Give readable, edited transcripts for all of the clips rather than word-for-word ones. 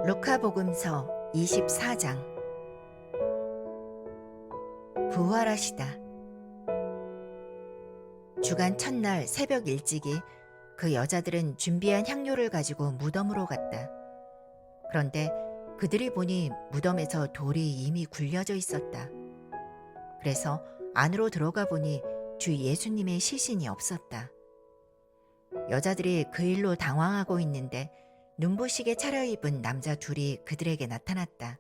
루카복음서 24장. 부활하시다. 주간 첫날 새벽 일찍이 그 여자들은 준비한 향료를 가지고 무덤으로 갔다. 그런데 그들이 보니 무덤에서 돌이 이미 굴려져 있었다. 그래서 안으로 들어가 보니 주 예수님의 시신이 없었다. 여자들이 그 일로 당황하고 있는데 눈부시게 차려입은 남자 둘이 그들에게 나타났다.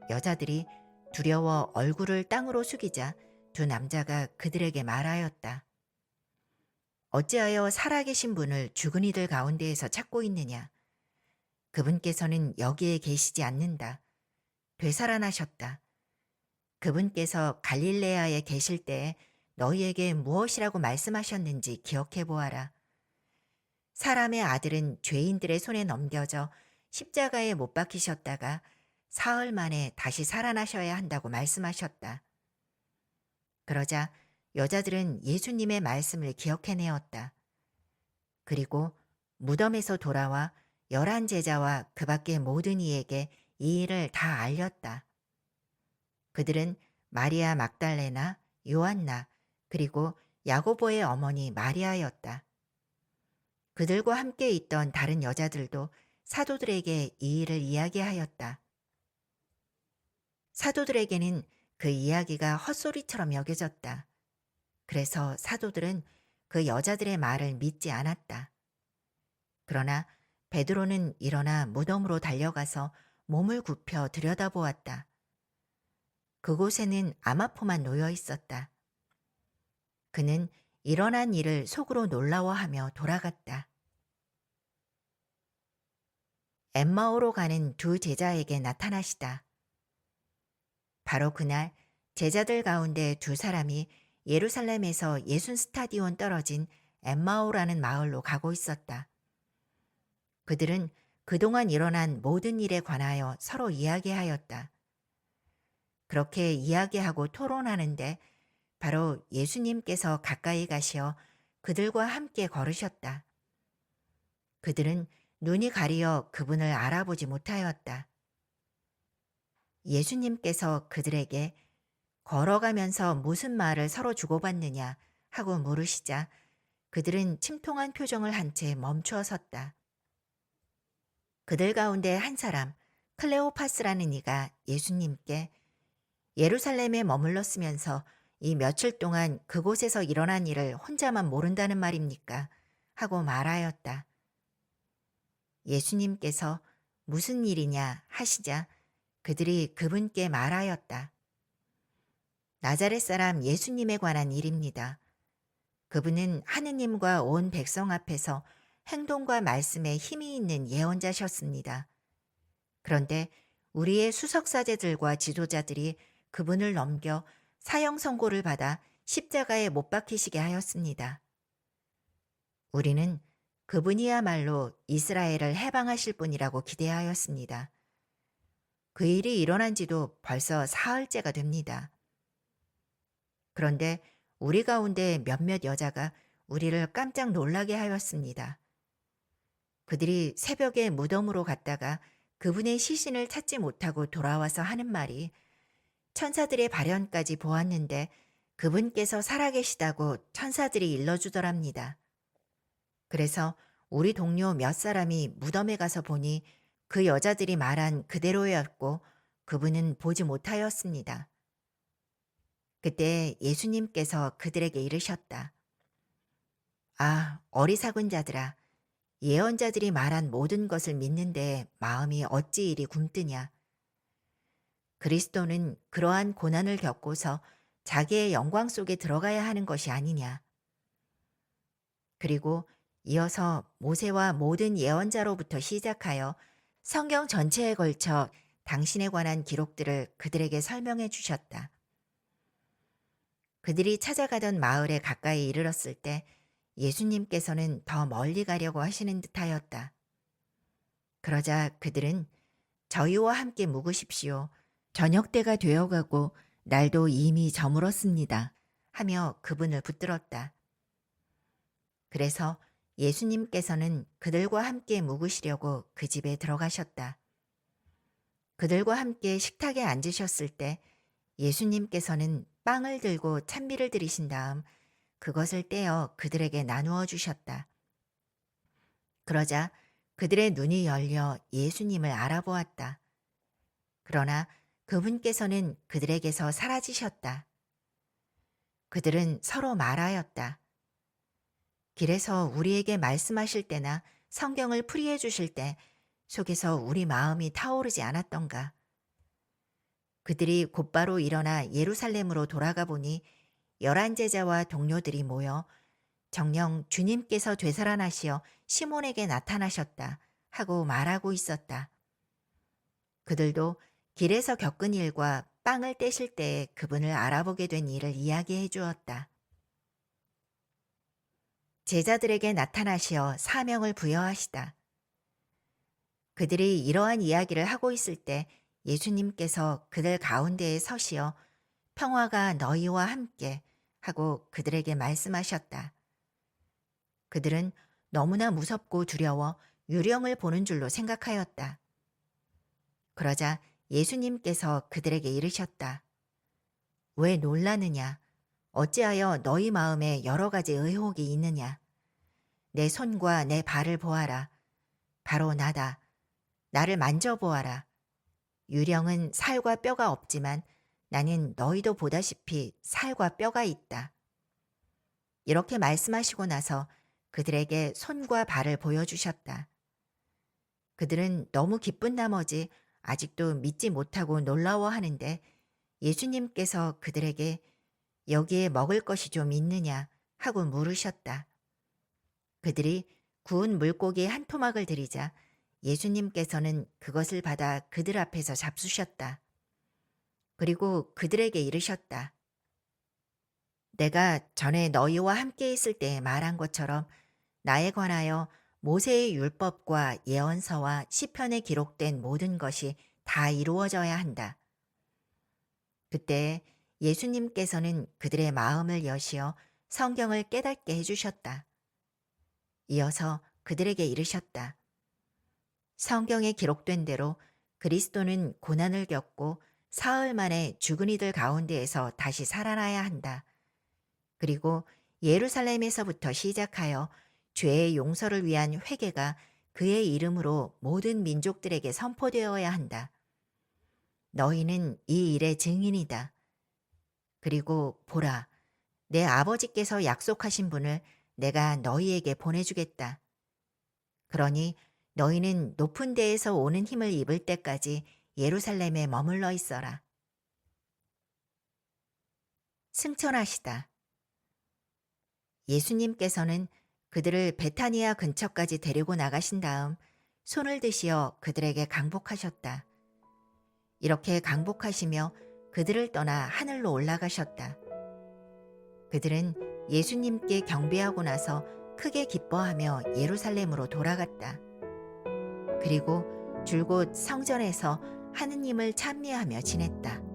여자들이 두려워 얼굴을 땅으로 숙이자 두 남자가 그들에게 말하였다. 어찌하여 살아계신 분을 죽은 이들 가운데에서 찾고 있느냐? 그분께서는 여기에 계시지 않는다. 되살아나셨다. 그분께서 갈릴레아에 계실 때에 너희에게 무엇이라고 말씀하셨는지 기억해 보아라. 사람의 아들은 죄인들의 손에 넘겨져 십자가에 못 박히셨다가 사흘 만에 다시 살아나셔야 한다고 말씀하셨다. 그러자 여자들은 예수님의 말씀을 기억해내었다. 그리고 무덤에서 돌아와 11 제자와 그 밖의 모든 이에게 이 일을 다 알렸다. 그들은 마리아 막달레나, 요한나, 그리고 야고보의 어머니 마리아였다. 그들과 함께 있던 다른 여자들도 사도들에게 이 일을 이야기하였다. 사도들에게는 그 이야기가 헛소리처럼 여겨졌다. 그래서 사도들은 그 여자들의 말을 믿지 않았다. 그러나 베드로는 일어나 무덤으로 달려가서 몸을 굽혀 들여다보았다. 그곳에는 아마포만 놓여 있었다. 그는 일어난 일을 속으로 놀라워하며 돌아갔다. 엠마오로 가는 두 제자에게 나타나시다. 바로 그날 제자들 가운데 두 사람이 예루살렘에서 예순 스타디온 떨어진 엠마오라는 마을로 가고 있었다. 그들은 그동안 일어난 모든 일에 관하여 서로 이야기하였다. 그렇게 이야기하고 토론하는데 바로 예수님께서 가까이 가시어 그들과 함께 걸으셨다. 그들은 눈이 가리어 그분을 알아보지 못하였다. 예수님께서 그들에게 걸어가면서 무슨 말을 서로 주고받느냐 하고 물으시자 그들은 침통한 표정을 한 채 멈추어 섰다. 그들 가운데 한 사람, 클레오파스라는 이가 예수님께 예루살렘에 머물렀으면서 이 며칠 동안 그곳에서 일어난 일을 혼자만 모른다는 말입니까? 하고 말하였다. 예수님께서 무슨 일이냐 하시자 그들이 그분께 말하였다. 나자렛 사람 예수님에 관한 일입니다. 그분은 하느님과 온 백성 앞에서 행동과 말씀에 힘이 있는 예언자셨습니다. 그런데 우리의 수석사제들과 지도자들이 그분을 넘겨 사형 선고를 받아 십자가에 못 박히시게 하였습니다. 우리는 그분이야말로 이스라엘을 해방하실 분이라고 기대하였습니다. 그 일이 일어난 지도 벌써 사흘째가 됩니다. 그런데 우리 가운데 몇몇 여자가 우리를 깜짝 놀라게 하였습니다. 그들이 새벽에 무덤으로 갔다가 그분의 시신을 찾지 못하고 돌아와서 하는 말이 천사들의 발현까지 보았는데 그분께서 살아계시다고 천사들이 일러주더랍니다. 그래서 우리 동료 몇 사람이 무덤에 가서 보니 그 여자들이 말한 그대로였고 그분은 보지 못하였습니다. 그때 예수님께서 그들에게 이르셨다. 아, 어리석은 자들아, 예언자들이 말한 모든 것을 믿는데 마음이 어찌 이리 굼뜨냐. 그리스도는 그러한 고난을 겪고서 자기의 영광 속에 들어가야 하는 것이 아니냐. 그리고 이어서 모세와 모든 예언자로부터 시작하여 성경 전체에 걸쳐 당신에 관한 기록들을 그들에게 설명해 주셨다. 그들이 찾아가던 마을에 가까이 이르렀을 때 예수님께서는 더 멀리 가려고 하시는 듯하였다. 그러자 그들은 저희와 함께 묵으십시오. 저녁 때가 되어가고 날도 이미 저물었습니다. 하며 그분을 붙들었다. 그래서 예수님께서는 그들과 함께 묵으시려고 그 집에 들어가셨다. 그들과 함께 식탁에 앉으셨을 때 예수님께서는 빵을 들고 찬미를 드리신 다음 그것을 떼어 그들에게 나누어 주셨다. 그러자 그들의 눈이 열려 예수님을 알아보았다. 그러나 그분께서는 그들에게서 사라지셨다. 그들은 서로 말하였다. 길에서 우리에게 말씀하실 때나 성경을 풀이해 주실 때 속에서 우리 마음이 타오르지 않았던가. 그들이 곧바로 일어나 예루살렘으로 돌아가 보니 11제자와 동료들이 모여 정녕 주님께서 되살아나시어 시몬에게 나타나셨다 하고 말하고 있었다. 그들도 길에서 겪은 일과 빵을 떼실 때에 그분을 알아보게 된 일을 이야기해 주었다. 제자들에게 나타나시어 사명을 부여하시다. 그들이 이러한 이야기를 하고 있을 때 예수님께서 그들 가운데에 서시어 평화가 너희와 함께 하고 그들에게 말씀하셨다. 그들은 너무나 무섭고 두려워 유령을 보는 줄로 생각하였다. 그러자 예수님께서 그들에게 이르셨다. 왜 놀라느냐? 어찌하여 너희 마음에 여러 가지 의혹이 있느냐? 내 손과 내 발을 보아라. 바로 나다. 나를 만져보아라. 유령은 살과 뼈가 없지만 나는 너희도 보다시피 살과 뼈가 있다. 이렇게 말씀하시고 나서 그들에게 손과 발을 보여주셨다. 그들은 너무 기쁜 나머지 아직도 믿지 못하고 놀라워하는데 예수님께서 그들에게 여기에 먹을 것이 좀 있느냐 하고 물으셨다. 그들이 구운 물고기 한 토막을 드리자 예수님께서는 그것을 받아 그들 앞에서 잡수셨다. 그리고 그들에게 이르셨다. 내가 전에 너희와 함께 있을 때 말한 것처럼 나에 관하여 모세의 율법과 예언서와 시편에 기록된 모든 것이 다 이루어져야 한다. 그때 예수님께서는 그들의 마음을 여시어 성경을 깨닫게 해주셨다. 이어서 그들에게 이르셨다. 성경에 기록된 대로 그리스도는 고난을 겪고 사흘 만에 죽은 이들 가운데에서 다시 살아나야 한다. 그리고 예루살렘에서부터 시작하여 죄의 용서를 위한 회개가 그의 이름으로 모든 민족들에게 선포되어야 한다. 너희는 이 일의 증인이다. 그리고 보라, 내 아버지께서 약속하신 분을 내가 너희에게 보내주겠다. 그러니 너희는 높은 데에서 오는 힘을 입을 때까지 예루살렘에 머물러 있어라. 승천하시다. 예수님께서는 그들을 베타니아 근처까지 데리고 나가신 다음 손을 드시어 그들에게 강복하셨다. 이렇게 강복하시며 그들을 떠나 하늘로 올라가셨다. 그들은 예수님께 경배하고 나서 크게 기뻐하며 예루살렘으로 돌아갔다. 그리고 줄곧 성전에서 하느님을 찬미하며 지냈다.